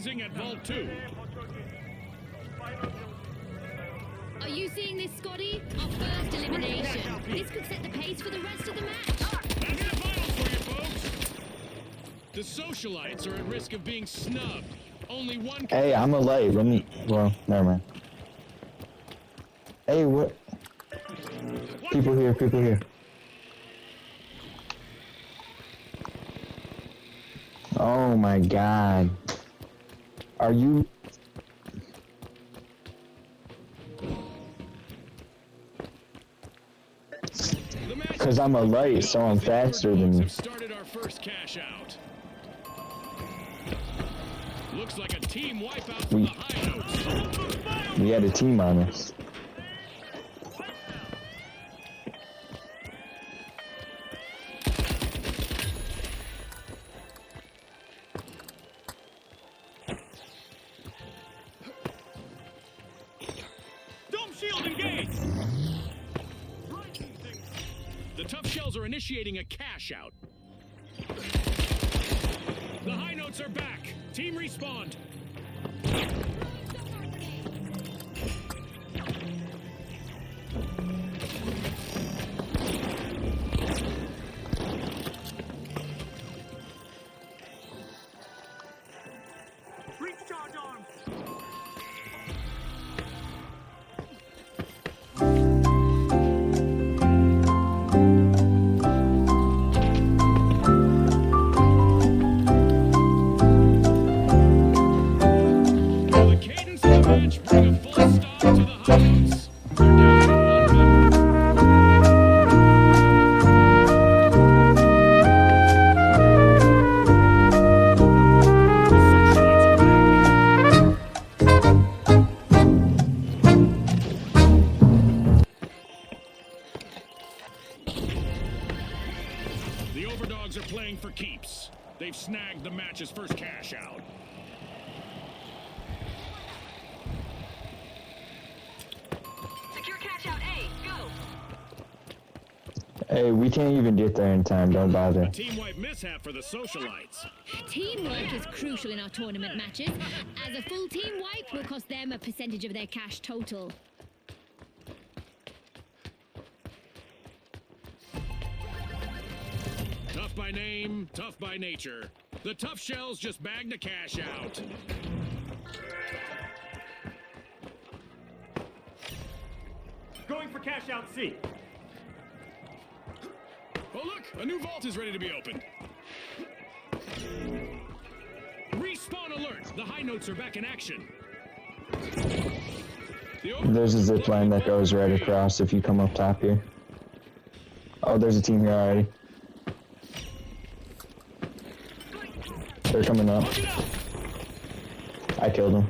Advising at Vault 2. Are you seeing this, Scotty? Our first elimination. This could set the pace for the rest of the match. That's the finals for you, folks. The socialites are at risk of being snubbed. Only one. Hey, I'm alive. Let me. Well, never mind. Hey, what? People here. People here. Oh my God. Are you? Because I'm a light, so I'm faster than you. Started our first cash out. Looks like a team wipeout from the high notes. We had a team on us. Dome shield engaged. The tough shells are initiating a cash out. The high notes are back. Team respawned. Recharge arms. Bring a full stop to the high notes. They're down to one member. The overdogs are playing for keeps. They've snagged the match's first cash out. Hey, we can't even get there in time. Don't bother. A team wipe mishap for the socialites. Teamwork is crucial in our tournament matches, as a full team wipe will cost them a percentage of their cash total. Tough by name, tough by nature. The tough shells just bagged a cash out. Going for cash out C. Oh look, a new vault is ready to be opened. Respawn alert! The high notes are back in action. There's a zip line that goes right across if you come up top here. Oh, there's a team here already. They're coming up. I killed them.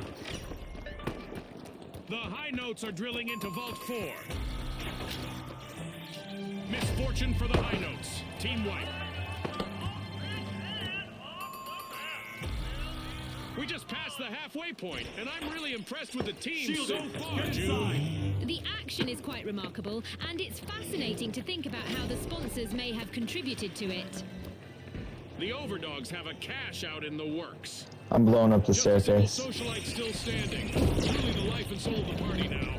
The high notes are drilling into Vault 4. Misfortune for the high notes. Team wipe. We just passed the halfway point, and I'm really impressed with the team so far, June. The action is quite remarkable, and it's fascinating to think about how the sponsors may have contributed to it. The overdogs have a cash out in the works. I'm blowing up the staircase. Socialite still standing. Really the life and soul of the party now.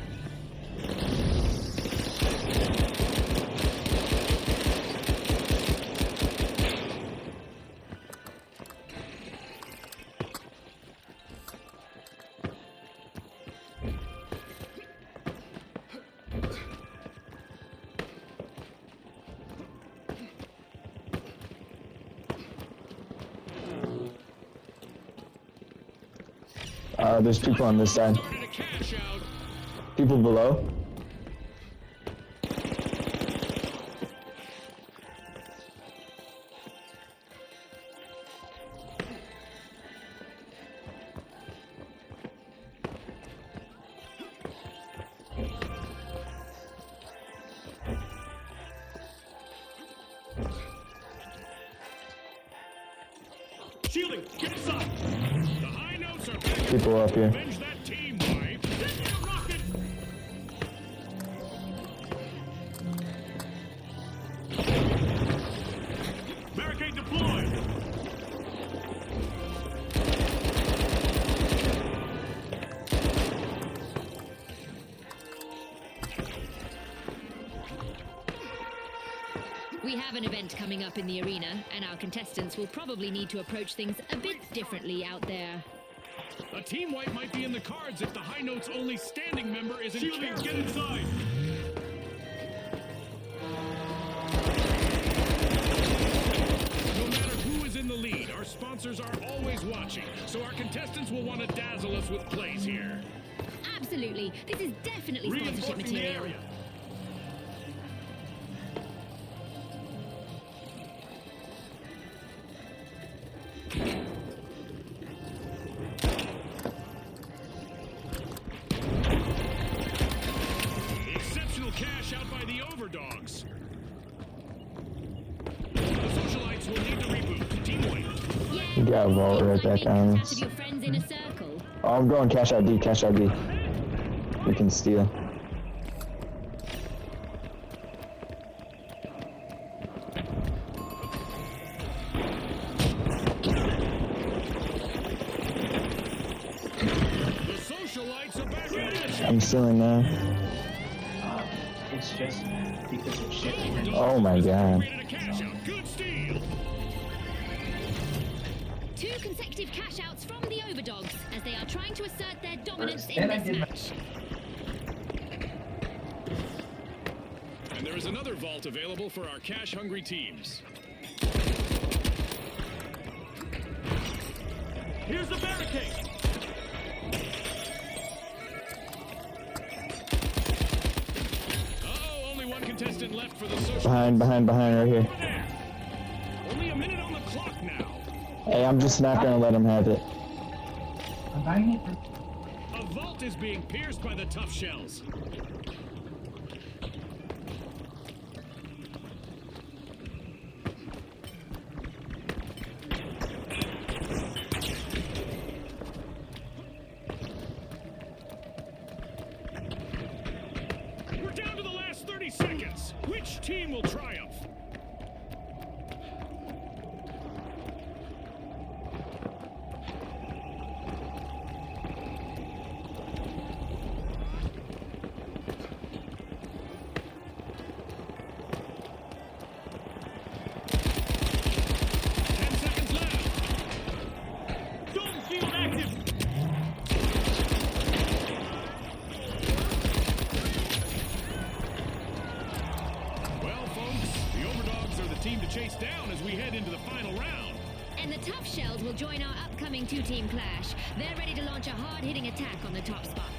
There's people on this side. People below. Shielding, get inside. The high notes are People up here. avenge that team wipe. Rocket. Barricade deployed. We have an event coming up in the arena, and our contestants will probably need to approach things a bit differently out there. A team wipe might be in the cards if the High Notes only standing member isn't Shielding, careful. get inside! No matter who is in the lead, our sponsors are always watching, so our contestants will want to dazzle us with plays here. Absolutely. This is definitely sponsorship Reinforcing the material. area. Exceptional cash out by the Overdogs. The Socialites will need to reboot. Team wipe. Yeah, You got a vault seems right like back making on cat us. of your friends in a circle. Oh, I'm going cash ID, cash ID. We can steal. The Socialites are back in action. I'm stealing now. It's just because of shit. Oh my god. Created a cash out. Good steal. 2 consecutive cash outs from the Overdogs as they are trying to assert their dominance in Then I this did my- match. And there is another vault available for our cash-hungry teams. Here's the barricade! Uh-oh, only one contestant left for the Socialites. Behind, right here. There. Only a minute on the clock now. Hey, I'm just not gonna let him have it. I'm buying it. A vault is being pierced by the tough shells. We're down to the last 30 seconds. Which team will triumph? Dome field active! Well, folks, the Overdogs are the team to chase down as we head into the final round. And the Tough Shells will join our upcoming 2-team clash. They're ready to launch a hard-hitting attack on the top spot.